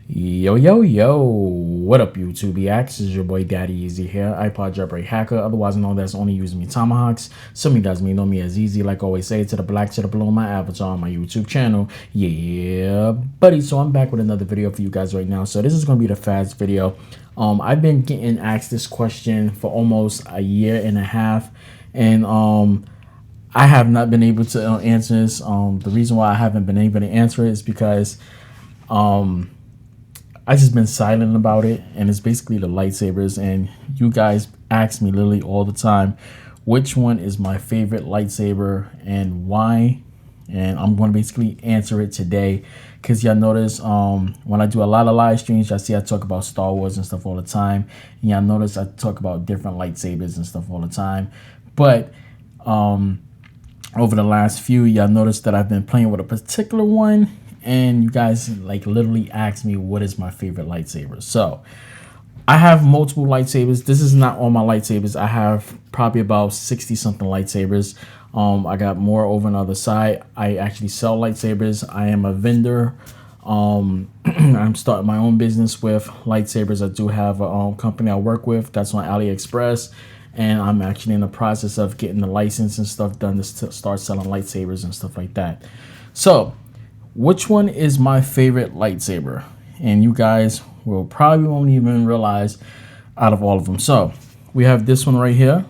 Yo, what up YouTube This is your boy Daddy Easy here, iPod jailbreak hacker, otherwise known as only using me tomahawks. Some of you guys may know me as Easy, like I always say, to the black to the blue on my avatar on my YouTube channel. Yeah, buddy, so I'm back with another video for you guys right now. So this is going to be the fast video. I've been getting asked this question for almost a year and a half, and I have not been able to answer this. The reason why I haven't been able to answer it is because I just been silent about it, and it's basically the lightsabers. And you guys ask me literally all the time, which one is my favorite lightsaber and why? And I'm going to basically answer it today, because y'all notice when I do a lot of live streams, y'all see I talk about Star Wars and stuff all the time. And y'all notice I talk about different lightsabers and stuff all the time. But over the last few, y'all notice that I've been playing with a particular one, and you guys like literally asked me what is my favorite lightsaber. So I have multiple lightsabers. This is not all my lightsabers. I have probably about 60 something lightsabers. I got more over on the other side. I actually sell lightsabers. I am a vendor. I'm starting my own business with lightsabers. I do have a company I work with that's on AliExpress, and I'm actually in the process of getting the license and stuff done to start selling lightsabers and stuff like that. So which one is my favorite lightsaber? And you guys will probably won't even realize out of all of them. So we have this one right here.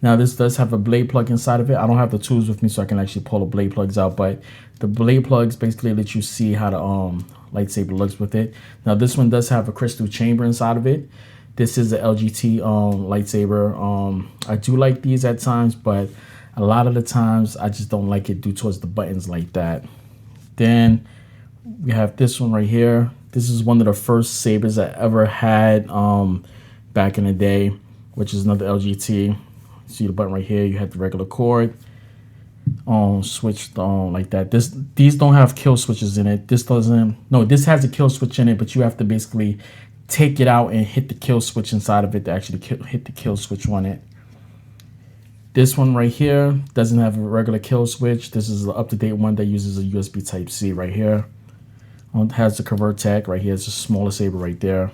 Now this does have a blade plug inside of it. I don't have the tools with me so I can actually pull the blade plugs out, but the blade plugs basically let you see how the lightsaber looks with it. Now this one does have a crystal chamber inside of it. This is the LGT lightsaber. I do like these at times, but a lot of the times I just don't like it due towards the buttons like that. Then we have this one right here. This is one of the first sabers I ever had back in the day, which is another LGT. See the button right here. You have the regular cord switched on like that. These don't have kill switches in it. This doesn't. No, this has a kill switch in it, but you have to basically take it out and hit the kill switch inside of it to actually hit the kill switch on it. This one right here doesn't have a regular kill switch. This is the up-to-date one that uses a USB Type-C right here. It has the convert tag right here. It's a smaller saber right there.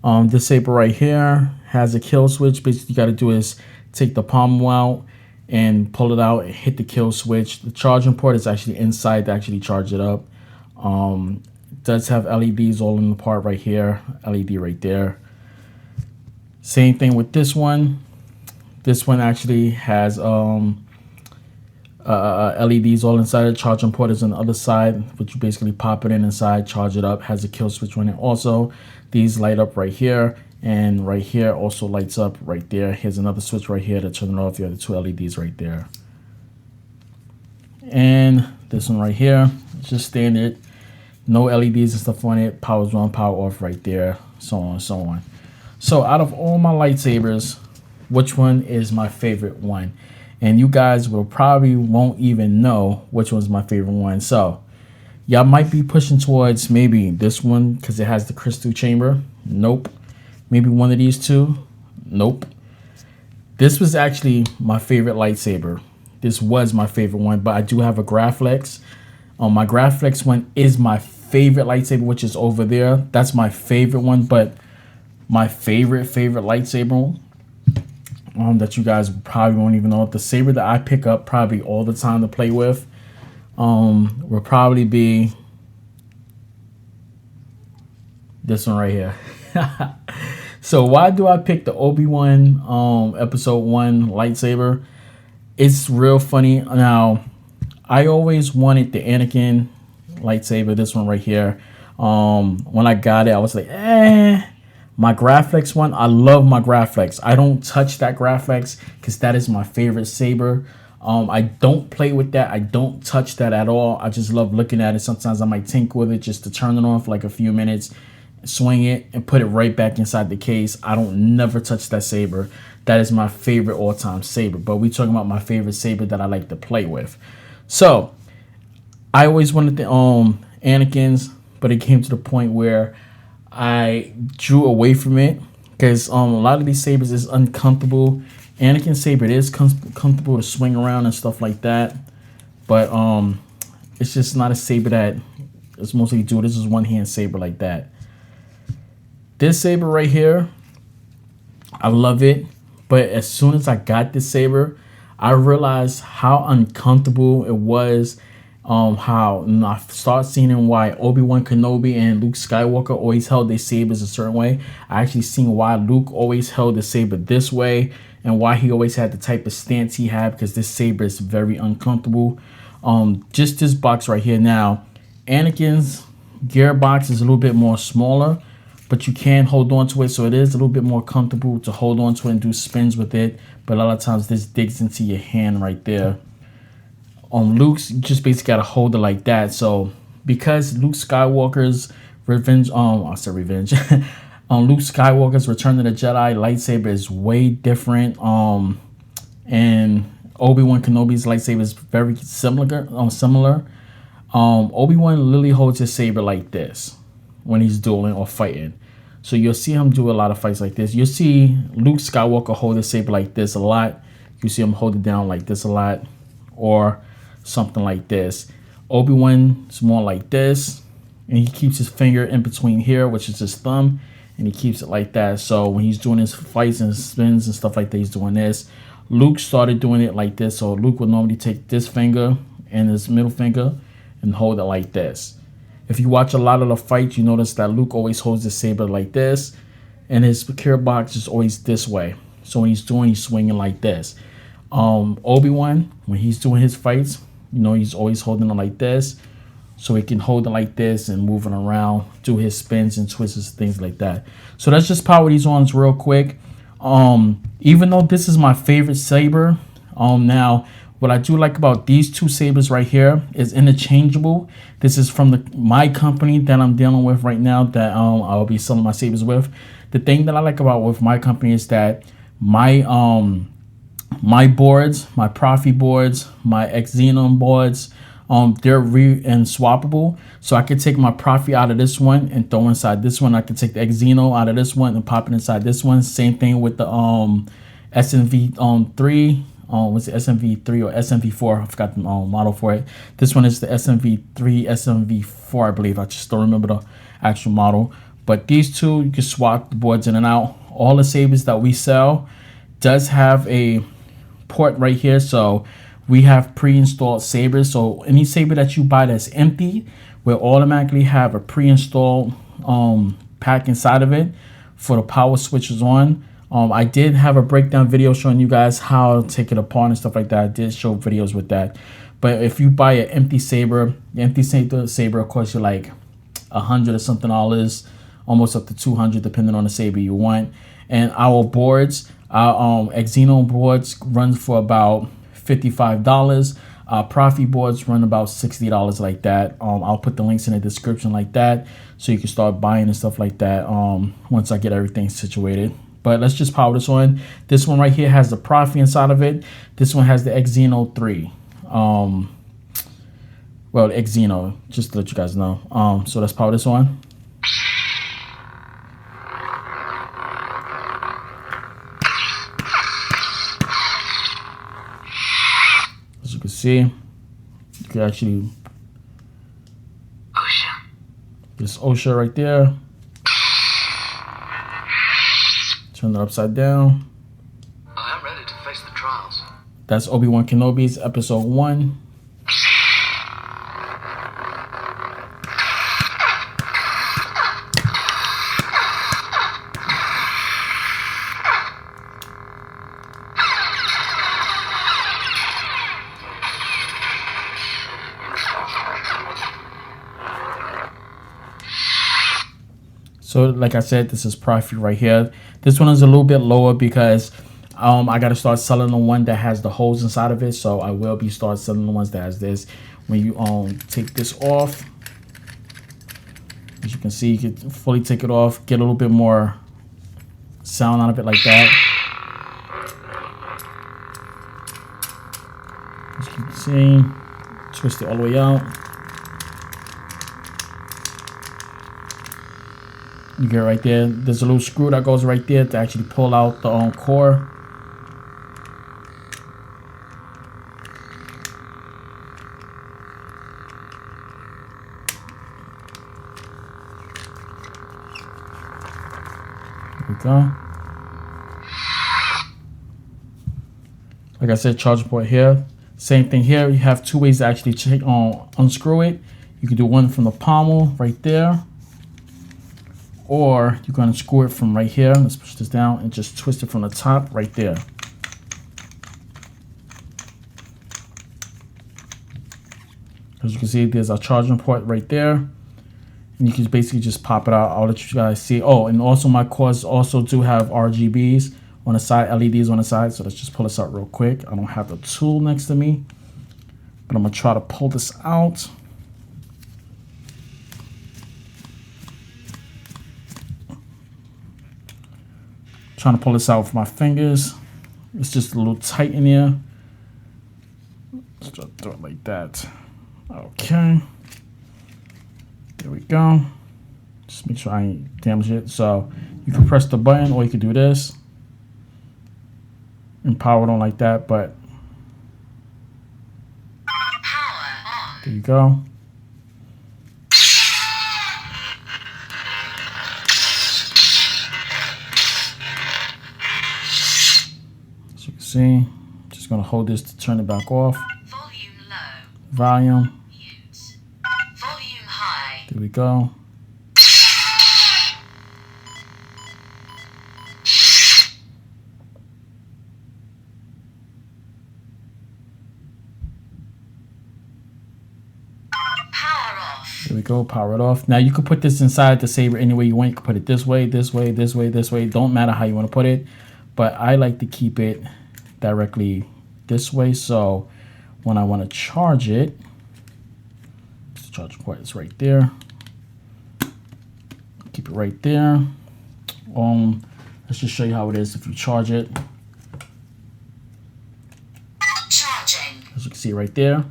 This saber right here has a kill switch. Basically, you got to do is take the pommel out and pull it out and hit the kill switch. The charging port is actually inside to actually charge it up. It does have LEDs all in the part right here. LED right there. Same thing with this one. This one actually has LEDs all inside. The charging port is on the other side, which you basically pop it in inside, charge it up, has a kill switch on it. Also, these light up right here, and right here also lights up right there. Here's another switch right here to turn it off. You have the two LEDs right there. And this one right here, it's just standard. No LEDs and stuff on it. Power's on, power off right there, so on and so on. So out of all my lightsabers, which one is my favorite one? And you guys will probably won't even know which one's my favorite one. So y'all might be pushing towards maybe this one because it has the crystal chamber. Nope. Maybe one of these two. Nope. This was actually my favorite lightsaber. This was my favorite one, but I do have a Graflex. My Graflex one is my favorite lightsaber, which is over there. That's my favorite one, but my favorite lightsaber that you guys probably won't even know. The saber that I pick up probably all the time to play with will probably be this one right here. So why do I pick the Obi-Wan episode 1 lightsaber? It's real funny. Now, I always wanted the Anakin lightsaber, this one right here. When I got it, I was like, My Graflex one, I love my Graflex. I don't touch that Graflex because that is my favorite saber. I don't play with that. I don't touch that at all. I just love looking at it. Sometimes I might tinker with it just to turn it off like a few minutes, swing it, and put it right back inside the case. I don't never touch that saber. That is my favorite all-time saber. But we're talking about my favorite saber that I like to play with. So I always wanted the Anakin's, but it came to the point where I drew away from it because a lot of these sabers is uncomfortable. Anakin saber, it is comfortable to swing around and stuff like that, but it's just not a saber that It's mostly dual. This is one hand saber like that. This saber right here, I love it. But as soon as I got this saber, I realized how uncomfortable it was. How I start seeing why Obi-Wan Kenobi and Luke Skywalker always held their sabers a certain way. I actually seen why Luke always held the saber this way and why he always had the type of stance he had, because this saber is very uncomfortable. Just this box right here now, Anakin's gearbox is a little bit more smaller, but you can hold on to it, so it is a little bit more comfortable to hold on to it and do spins with it. But a lot of times this digs into your hand right there. On Luke's, you just basically gotta hold it like that. So because Luke Skywalker's revenge, I said revenge. Luke Skywalker's Return of the Jedi lightsaber is way different. And Obi-Wan Kenobi's lightsaber is very similar. Obi-Wan literally holds his saber like this when he's dueling or fighting. So you'll see him do a lot of fights like this. You'll see Luke Skywalker hold his saber like this a lot. You see him hold it down like this a lot, or something like this. Obi-Wan's more like this, and he keeps his finger in between here, which is his thumb, and he keeps it like that. So when he's doing his fights and spins and stuff like that, he's doing this. Luke started doing it like this. So Luke would normally take this finger and his middle finger and hold it like this. If you watch a lot of the fights, you notice that Luke always holds his saber like this, and his secure box is always this way. So when he's swinging like this. Obi-Wan, when he's doing his fights, he's always holding it like this, so he can hold it like this and moving around, do his spins and twists, things like that. So let's just power these on real quick. Even though this is my favorite saber, now what I do like about these two sabers right here is interchangeable. This is from my company that I'm dealing with right now, that I'll be selling my sabers with. The thing that I like about with my company is that my boards, my Profi boards, my eXtremeRate boards, they're swappable. So I could take my Profi out of this one and throw inside this one. I could take the eXtremeRate out of this one and pop it inside this one. Same thing with the SMV3. Was it SMV3 or SMV4? I forgot the model for it. This one is the SMV3, SMV4, I believe. I just don't remember the actual model. But these two, you can swap the boards in and out. All the sabers that we sell does have a port right here. So we have pre-installed sabers. So any saber that you buy that's empty will automatically have a pre-installed pack inside of it for the power switches on. I did have a breakdown video showing you guys how to take it apart and stuff like that. I did show videos with that. But if you buy an empty saber, the empty saber of course, you're like $100 or something, almost up to $200 depending on the saber you want. And our boards, our eXtremeRate boards run for about $55. Profi boards run about $60 like that. I'll put the links in the description like that, so you can start buying and stuff like that once I get everything situated. But let's just power this on. This one right here has the Profi inside of it. This one has the eXtremeRate 3. Well, the eXtremeRate, just to let you guys know. So let's power this on. As you can see, you can actually this OSHA right there. Turn it upside down. I am ready to face the trials. That's Obi-Wan Kenobi's episode 1. So like I said, this is Profi right here. This one is a little bit lower because I got to start selling the one that has the holes inside of it. So I will be start selling the ones that has this. When you take this off, as you can see, you can fully take it off, get a little bit more sound out of it like that. As you can see, twist it all the way out. You get right there. There's a little screw that goes right there to actually pull out the core. There we go. Like I said, charging port here. Same thing here. You have two ways to actually unscrew it. You can do one from the pommel right there, or you can unscrew it from right here. Let's push this down and just twist it from the top right there. As you can see, there's a charging port right there, and you can basically just pop it out. I'll let you guys see. Oh, and also my cords also do have RGBs on the side, LEDs on the side. So let's just pull this out real quick. I don't have the tool next to me, but I'm gonna try to pull this out. Trying to pull this out with my fingers. It's just a little tight in here. Let's just do it like that. Okay. There we go. Just make sure I ain't damage it. So you can press the button, or you can do this and power it on like that, but there you go. As you can see, I'm just gonna hold this to turn it back off. Volume low. Volume. Mute. Volume high. There we go. There we go, power it off. Now you can put this inside the saber any way you want. You can put it this way, this way, this way, this way. Don't matter how you want to put it, but I like to keep it directly this way. So when I want to charge it, the charging port is right there. Keep it right there. Let's just show you how it is if you charge it. Charging. As you can see right there.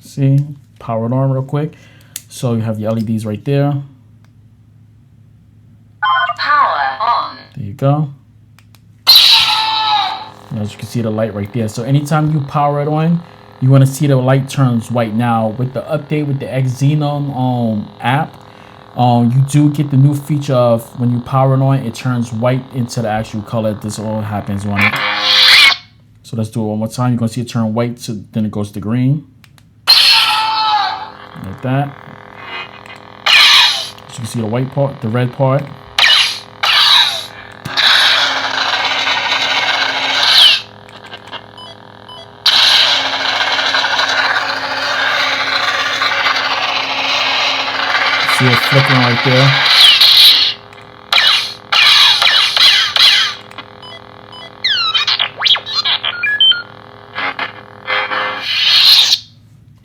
See, power it on real quick. So you have your LEDs right there. Power on. There you go. And as you can see, the light right there. So anytime you power it on, you want to see the light turns white. Now with the update with the Xenon app, you do get the new feature of when you power it on, it turns white into the actual color. This all happens on it. So let's do it one more time. You're gonna see it turn white, so then it goes to green. Like that. So you can see the white part, the red part. See it flickering right there.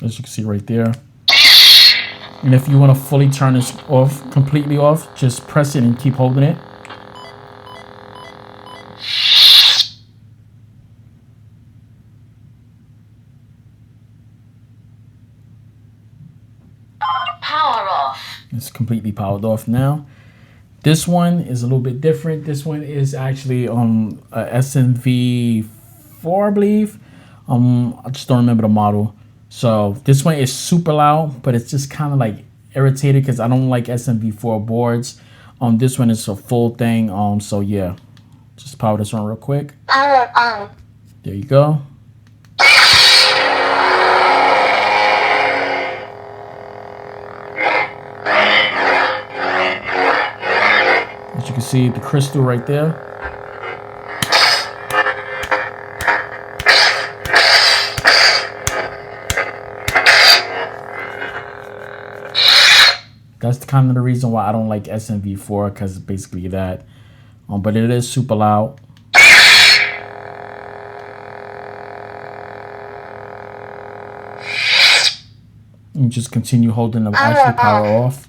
As you can see right there. And if you want to fully turn this off, completely off, just press it and keep holding it. Power off. It's completely powered off now. This one is a little bit different. This one is actually a SMV4, I believe. I just don't remember the model. So this one is super loud, but it's just kind of like irritated because I don't like SMV4 boards. This one is a full thing. So yeah, just power this on real quick. Power on. There you go. As you can see, the crystal right there. That's kind of the reason why I don't like SMV4, because it's basically that. But it is super loud. And just continue holding the actual power off.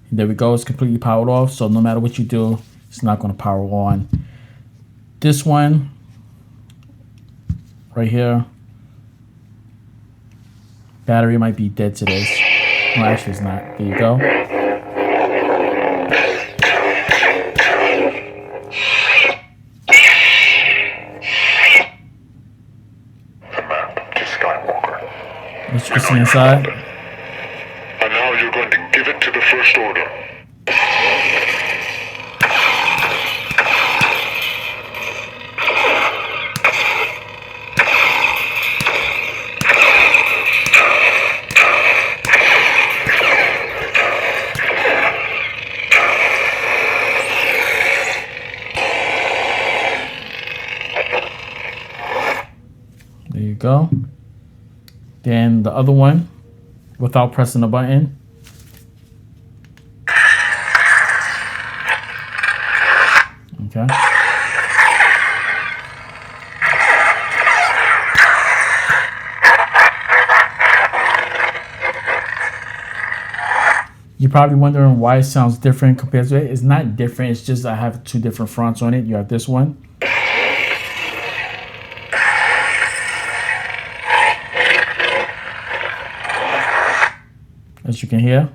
And there we go. It's completely powered off. So no matter what you do, it's not going to power on. This one right here, battery might be dead to this. No, actually it's not. There you go. Push it inside. And now you're going to give it to the First Order. There you go. Then the other one, without pressing the button. Okay. You're probably wondering why it sounds different compared to it. It's not different. It's just I have two different fronts on it. You have this one. As you can hear.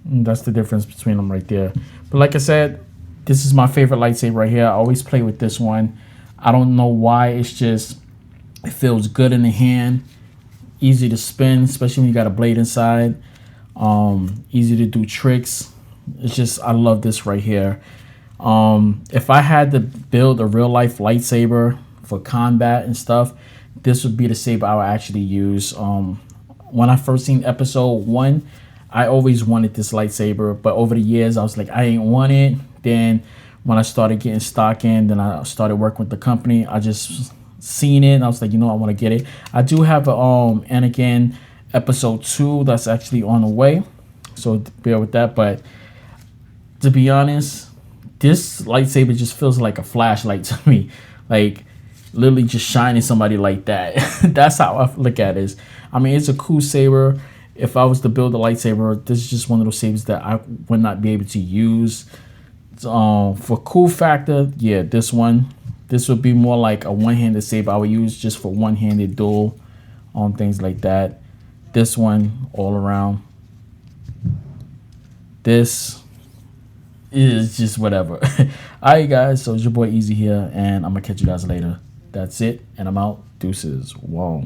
And that's the difference between them right there. But like I said, this is my favorite lightsaber right here. I always play with this one. I don't know why. It's just, it feels good in the hand. Easy to spin, especially when you got a blade inside. Easy to do tricks. It's just, I love this right here. If I had to build a real life lightsaber for combat and stuff, this would be the saber I would actually use. When I first seen episode 1, I always wanted this lightsaber, but over the years I was like, I ain't want it. Then when I started getting stock in, then I started working with the company, I just seen it and I was like, you know, I want to get it. I do have a Anakin episode 2 that's actually on the way, so bear with that. But to be honest, this lightsaber just feels like a flashlight to me. Like literally just shining somebody like that. That's how I look at it. I mean, it's a cool saber. If I was to build a lightsaber, this is just one of those sabers that I would not be able to use. For cool factor, yeah, this one. This would be more like a one-handed saber I would use just for one-handed duel on things like that. This one, all around. This is just whatever. Alright guys, so it's your boy Easy here, and I'm gonna catch you guys later. That's it, and I'm out. Deuces. Whoa.